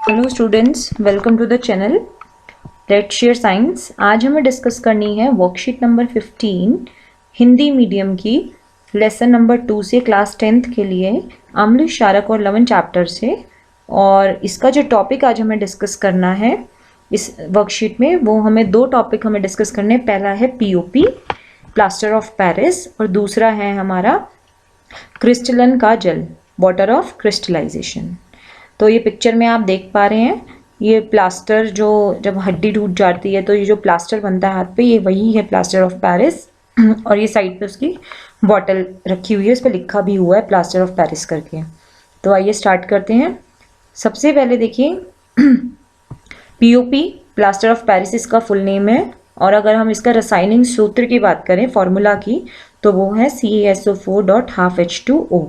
Hello students, welcome to the channel let's share science. आज हमें discuss करनी है वर्कशीट नंबर 15 हिंदी मीडियम की लेसन नंबर 2 से क्लास 10th के लिए अम्ल क्षारक और लवण चैप्टर से। और इसका जो टॉपिक आज हमें डिस्कस करना है इस वर्कशीट में, वो हमें दो टॉपिक हमें डिस्कस करने। पहला है पीओपी प्लास्टर ऑफ पेरिस और दूसरा है हमारा क्रिस्टलन का जल वाटर ऑफ क्रिस्टलाइजेशन। तो ये पिक्चर में आप देख पा रहे हैं, ये प्लास्टर जो जब हड्डी टूट जाती है तो ये जो प्लास्टर बनता है हाथ पे, ये वही है प्लास्टर ऑफ पेरिस। और ये साइड पे उसकी बॉटल रखी हुई है, उस पर लिखा भी हुआ है प्लास्टर ऑफ पेरिस करके। तो आइए स्टार्ट करते हैं। सबसे पहले देखिए पीओपी प्लास्टर ऑफ पेरिस इसका फुल नेम है। और अगर हम इसका रासायनिक सूत्र की बात करें फॉर्मूला की, तो वो है CaSO4.12H2O,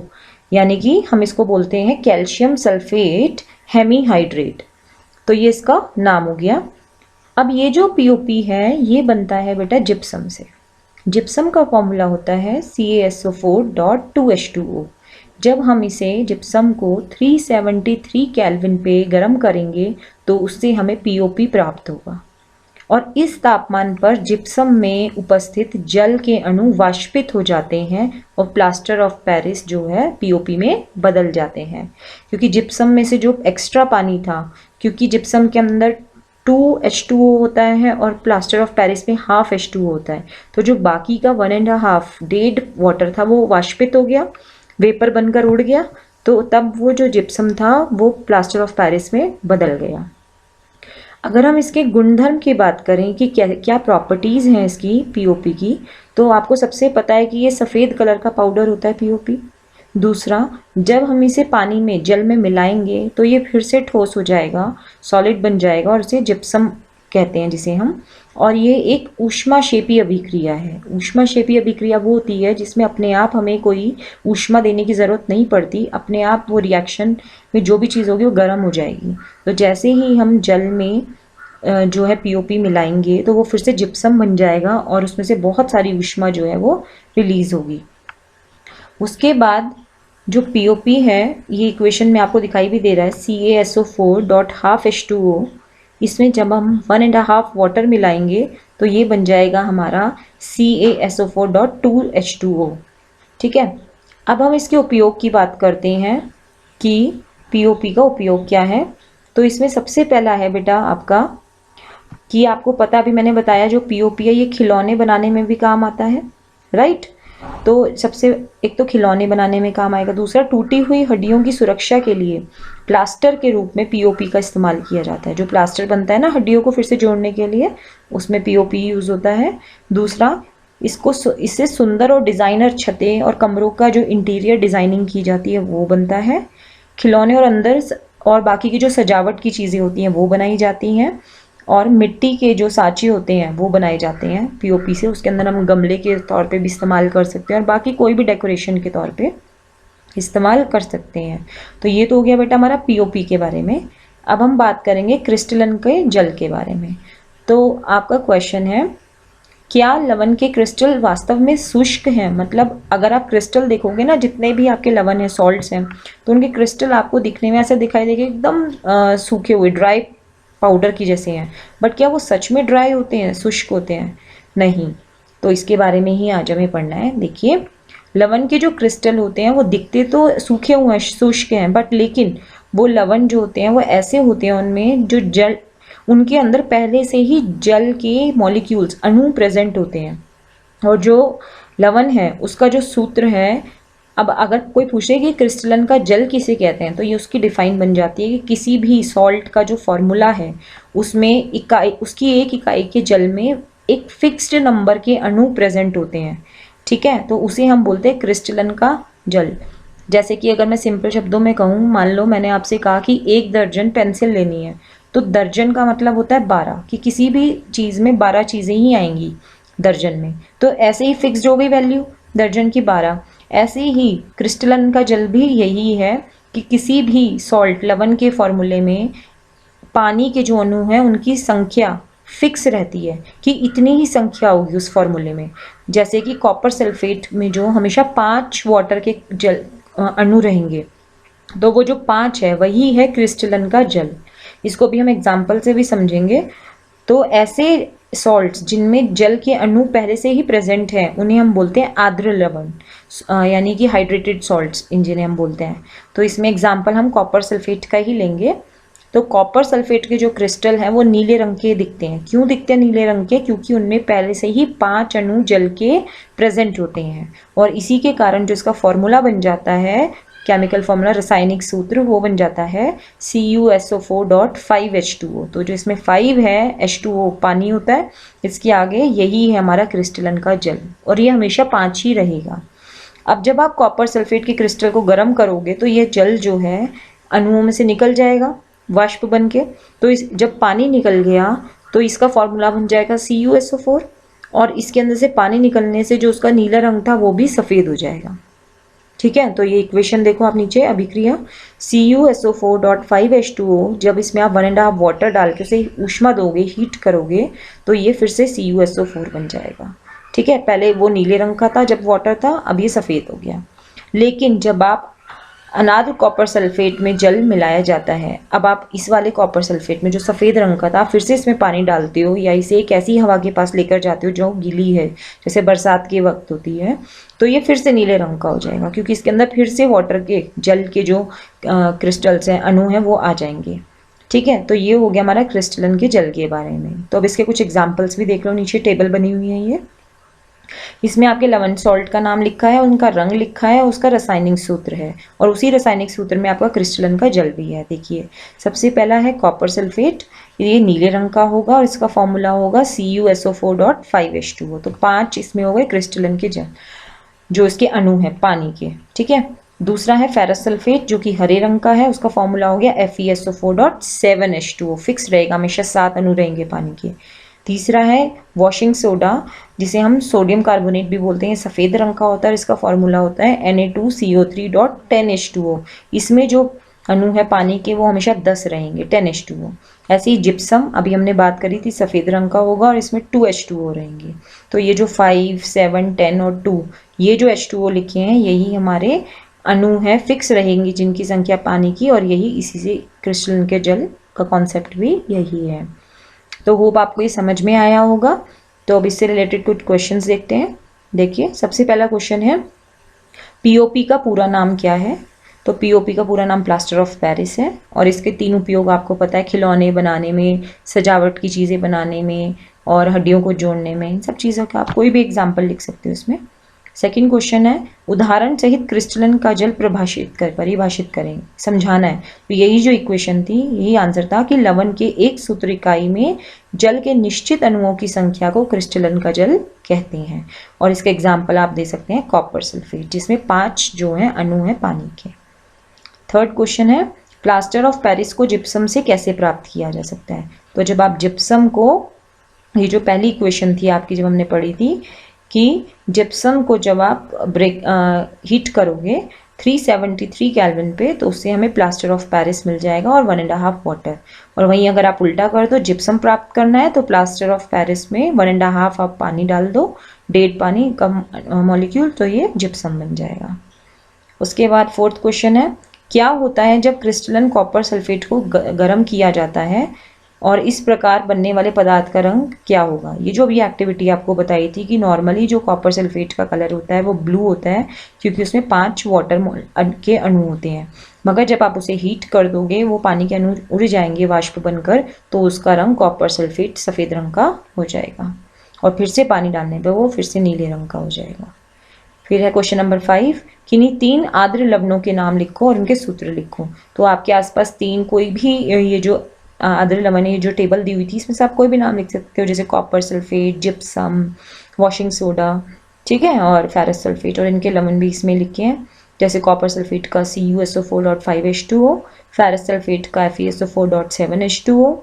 यानी कि हम इसको बोलते हैं कैल्शियम सल्फेट हेमीहाइड्रेट। तो ये इसका नाम हो गया। अब ये जो पीओपी है ये बनता है बेटा जिप्सम से। जिप्सम का फॉर्मूला होता है CaSO4.2H2O। जब हम इसे जिप्सम को 373 केल्विन पे गर्म करेंगे तो उससे हमें पीओपी प्राप्त होगा। और इस तापमान पर जिप्सम में उपस्थित जल के अणु वाष्पित हो जाते हैं और प्लास्टर ऑफ पेरिस जो है पीओपी में बदल जाते हैं। क्योंकि जिप्सम में से जो एक्स्ट्रा पानी था, क्योंकि जिप्सम के अंदर 2H2O होता है और प्लास्टर ऑफ पेरिस में हाफ H2O होता है, तो जो बाकी का 1.5 डेड वाटर था वो वाष्पित हो गया, वेपर बनकर उड़ गया। तो तब वो जो जिप्सम था वो प्लास्टर ऑफ पेरिस में बदल गया। अगर हम इसके गुणधर्म की बात करें कि क्या क्या प्रॉपर्टीज़ हैं इसकी पीओपी की, तो आपको सबसे पता है कि ये सफ़ेद कलर का पाउडर होता है पीओपी। दूसरा, जब हम इसे पानी में जल में मिलाएंगे तो ये फिर से ठोस हो जाएगा, सॉलिड बन जाएगा और इसे जिप्सम कहते हैं जिसे हम। और ये एक ऊष्माक्षेपी अभिक्रिया है। ऊष्माक्षेपी अभिक्रिया वो होती है जिसमें अपने आप हमें कोई ऊष्मा देने की ज़रूरत नहीं पड़ती, अपने आप वो रिएक्शन में जो भी चीज़ होगी वो गर्म हो जाएगी। तो जैसे ही हम जल में जो है पीओपी मिलाएंगे तो वो फिर से जिप्सम बन जाएगा और उसमें से बहुत सारी ऊष्मा जो है वो रिलीज़ होगी। उसके बाद जो पीओपी है, ये इक्वेशन में आपको दिखाई भी दे रहा है CaSO4.12H2O। इसमें जब हम 1.5 वाटर मिलाएंगे तो ये बन जाएगा हमारा CaSO4.2H2O। ठीक है। अब हम इसके उपयोग की बात करते हैं कि पीओपी का उपयोग क्या है। तो इसमें सबसे पहला है बेटा आपका कि आपको पता, अभी मैंने बताया जो पीओपी है ये खिलौने बनाने में भी काम आता है, राइट। तो सबसे एक तो खिलौने बनाने में काम आएगा। दूसरा, टूटी हुई हड्डियों की सुरक्षा के लिए प्लास्टर के रूप में पीओपी का इस्तेमाल किया जाता है। जो प्लास्टर बनता है ना हड्डियों को फिर से जोड़ने के लिए, उसमें पीओपी यूज़ होता है। दूसरा, इससे सुंदर और डिज़ाइनर छतें और कमरों का जो इंटीरियर डिज़ाइनिंग की जाती है वो बनता है। खिलौने और अंदर और बाकी की जो सजावट की चीज़ें होती हैं वो बनाई जाती हैं। और मिट्टी के जो साँचे होते हैं वो बनाए जाते हैं पीओपी से। उसके अंदर हम गमले के तौर पे भी इस्तेमाल कर सकते हैं और बाकी कोई भी डेकोरेशन के तौर पे इस्तेमाल कर सकते हैं। तो ये तो हो गया बेटा हमारा पीओपी के बारे में। अब हम बात करेंगे क्रिस्टलन के जल के बारे में। तो आपका क्वेश्चन है, क्या लवण के क्रिस्टल वास्तव में शुष्क हैं? मतलब अगर आप क्रिस्टल देखोगे ना, जितने भी आपके लवण हैं, सॉल्ट्स हैं, तो उनके क्रिस्टल आपको दिखने में ऐसे दिखाई देंगे एकदम सूखे हुए, ड्राई पाउडर की जैसे हैं। बट क्या वो सच में ड्राई होते हैं, शुष्क होते हैं? नहीं। तो इसके बारे में ही आज हमें पढ़ना है। देखिए, लवण के जो क्रिस्टल होते हैं वो दिखते तो सूखे हुए हैं, शुष्क हैं, बट लेकिन वो लवण जो होते हैं वो ऐसे होते हैं उनमें जो जल, उनके अंदर पहले से ही जल के मॉलिक्यूल्स, अणु प्रेजेंट होते हैं। और जो लवण है उसका जो सूत्र है, अब अगर कोई पूछे कि क्रिस्टलन का जल किसे कहते हैं, तो ये उसकी डिफाइन बन जाती है कि किसी भी सॉल्ट का जो फॉर्मूला है उसमें उसकी एक इकाई के जल में एक फिक्स्ड नंबर के अणु प्रेजेंट होते हैं। ठीक है, तो उसे हम बोलते हैं क्रिस्टलन का जल। जैसे कि अगर मैं सिंपल शब्दों में कहूँ, मान लो मैंने आपसे कहा कि 1 दर्जन पेंसिल लेनी है, तो दर्जन का मतलब होता है 12, कि किसी भी चीज़ में 12 चीज़ें ही आएंगी दर्जन में। तो ऐसे ही फिक्स्ड हो गई वैल्यू दर्जन की 12। ऐसे ही क्रिस्टलन का जल भी यही है कि किसी भी सॉल्ट, लवण के फॉर्मूले में पानी के जो अणु हैं उनकी संख्या फिक्स रहती है कि इतनी ही संख्या होगी उस फॉर्मूले में। जैसे कि कॉपर सल्फेट में जो हमेशा 5 वाटर के जल अणु रहेंगे, तो वो जो 5 है वही है क्रिस्टलन का जल। इसको भी हम एग्जाम्पल से भी समझेंगे। तो ऐसे सॉल्ट्स जिनमें जल के अणु पहले से ही प्रेजेंट है उन्हें हम बोलते हैं आर्द्र लवण, यानी कि हाइड्रेटेड सॉल्ट्स जिन्हें हम बोलते हैं। तो इसमें एग्जाम्पल हम कॉपर सल्फेट का ही लेंगे। तो कॉपर सल्फेट के जो क्रिस्टल हैं वो नीले रंग के दिखते हैं। क्यों दिखते हैं नीले रंग के? क्योंकि उनमें पहले से ही 5 अणु जल के प्रेजेंट होते हैं, और इसी के कारण जो इसका फॉर्मूला बन जाता है, केमिकल फॉर्मूला, रासायनिक सूत्र, वो बन जाता है CuSO4.5H2O। तो जो इसमें 5 है, H2O पानी होता है, इसके आगे यही है हमारा क्रिस्टलन का जल, और ये हमेशा 5 ही रहेगा। अब जब आप कॉपर सल्फेट के क्रिस्टल को गर्म करोगे तो ये जल जो है अणुओं में से निकल जाएगा वाष्प बन के। तो जब पानी निकल गया तो इसका फॉर्मूला बन जाएगा CuSO4, और इसके अंदर से पानी निकलने से जो उसका नीला रंग था वो भी सफ़ेद हो जाएगा। ठीक है, तो ये इक्वेशन देखो आप नीचे, अभिक्रिया CuSO4.5H2O, जब इसमें आप 1.5 वाटर डाल के उसे ऊष्मा दोगे, हीट करोगे, तो ये फिर से CuSO4 बन जाएगा। ठीक है, पहले वो नीले रंग का था जब वाटर था, अब ये सफ़ेद हो गया। लेकिन जब आप अनार्द्र कॉपर सल्फेट में जल मिलाया जाता है, अब आप इस वाले कॉपर सल्फेट में जो सफ़ेद रंग का था फिर से इसमें पानी डालते हो, या इसे एक ऐसी हवा के पास लेकर जाते हो जो गीली है, जैसे बरसात के वक्त होती है, तो ये फिर से नीले रंग का हो जाएगा, क्योंकि इसके अंदर फिर से वाटर के, जल के जो क्रिस्टल्स हैं, अणु हैं, वो आ जाएंगे। ठीक है, तो ये हो गया हमारा क्रिस्टलन के जल के बारे में। तो अब इसके कुछ एग्जाम्पल्स भी देख लो, नीचे टेबल बनी हुई है ये। इसमें आपके लवण सॉल्ट का नाम लिखा है, उनका रंग लिखा है, उसका रासायनिक सूत्र है, और उसी रासायनिक सूत्र में आपका क्रिस्टलन का जल भी है। देखिए, सबसे पहला है कॉपर सल्फेट, ये नीले रंग का होगा और इसका फॉर्मूला होगा CuSO4.5H2O। तो 5 इसमें हो गए क्रिस्टलन के जल, जो इसके अणु हैं पानी के। ठीक है, दूसरा है फेरस सल्फेट जो कि हरे रंग का है, उसका फॉर्मूला हो गया FeSO4.7H2O, फिक्स रहेगा, हमेशा 7 अणु रहेंगे पानी के। तीसरा है वॉशिंग सोडा, जिसे हम सोडियम कार्बोनेट भी बोलते हैं, सफ़ेद रंग का होता है, इसका फॉर्मूला होता है Na2CO3.10H2O। इसमें जो अणु है पानी के वो हमेशा 10 रहेंगे, 10H2O। ऐसे ही जिप्सम, अभी हमने बात करी थी, सफ़ेद रंग का होगा और इसमें 2H2O रहेंगे। तो ये जो 5, 7, 10 और 2, ये जो H2O लिखे हैं यही हमारे अणु हैं, फिक्स रहेंगी जिनकी संख्या पानी की, और यही इसी से क्रिस्टलन के जल का कॉन्सेप्ट भी यही है। तो होप आपको ये समझ में आया होगा। तो अब इससे रिलेटेड कुछ क्वेश्चंस देखते हैं। देखिए, सबसे पहला क्वेश्चन है पीओपी का पूरा नाम क्या है? तो पीओपी का पूरा नाम प्लास्टर ऑफ पेरिस है, और इसके 3 उपयोग आपको पता है, खिलौने बनाने में, सजावट की चीज़ें बनाने में, और हड्डियों को जोड़ने में, इन सब चीज़ों का आप कोई भी एग्जाम्पल लिख सकते हो इसमें। सेकंड क्वेश्चन है उदाहरण सहित क्रिस्टलन का जल परिभाषित करें, समझाना है। तो यही जो इक्वेशन थी, यही आंसर था कि लवण के एक सूत्र इकाई में जल के निश्चित अणुओं की संख्या को क्रिस्टलन का जल कहते हैं। और इसका एग्जाम्पल आप दे सकते हैं कॉपर सल्फेट, जिसमें 5 जो हैं अणु हैं पानी के। थर्ड क्वेश्चन है प्लास्टर ऑफ पेरिस को जिप्सम से कैसे प्राप्त किया जा सकता है? तो जब आप जिप्सम को, ये जो पहली इक्वेशन थी आपकी जब हमने पढ़ी थी कि जिप्सम को जब आप हीट करोगे 373 केल्विन पे, तो उससे हमें प्लास्टर ऑफ पेरिस मिल जाएगा, और 1.5 वाटर। और वहीं अगर आप उल्टा कर दो, जिप्सम प्राप्त करना है तो प्लास्टर ऑफ पेरिस में 1.5 आप पानी डाल दो, 1.5 पानी कम मॉलिक्यूल, तो ये जिप्सम बन जाएगा। उसके बाद फोर्थ क्वेश्चन है क्या होता है जब क्रिस्टलन कॉपर सल्फेट को गर्म किया जाता है, और इस प्रकार बनने वाले पदार्थ का रंग क्या होगा? ये जो भी एक्टिविटी आपको बताई थी कि नॉर्मली जो कॉपर सल्फेट का कलर होता है वो ब्लू होता है, क्योंकि उसमें 5 वाटर के अणु होते हैं, मगर जब आप उसे हीट कर दोगे वो पानी के अणु उड़ जाएंगे वाष्प बनकर, तो उसका रंग कॉपर सल्फेट सफ़ेद रंग का हो जाएगा, और फिर से पानी डालने पर वो फिर से नीले रंग का हो जाएगा। फिर है क्वेश्चन नंबर 5, किन्हीं 3 आर्द्र लवणों के नाम लिखो और उनके सूत्र लिखो। तो आपके आसपास 3 कोई भी, ये जो आर्द्र लवण, ये जो टेबल दी हुई थी इसमें से आप कोई भी नाम लिख सकते हो, जैसे copper sulphate, gypsum, washing soda, ठीक है, और फेरस सल्फेट, और इनके लवण भी इसमें लिखे हैं, जैसे कॉपर सल्फेट का CuSO4.5H2O, फेरस सल्फेट का FeSO4.7H2O,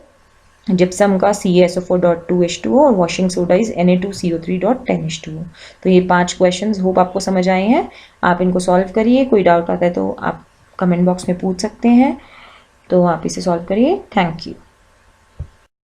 जिप्सम का CaSO4.2H2O, और वॉशिंग सोडा इज Na2CO3.10H2O। तो ये 5 क्वेश्चंस होप आपको समझ आए हैं। आप इनको सॉल्व करिए, कोई डाउट आता है तो आप कमेंट बॉक्स में पूछ सकते हैं, तो आप इसे सॉल्व करिए। Thank you.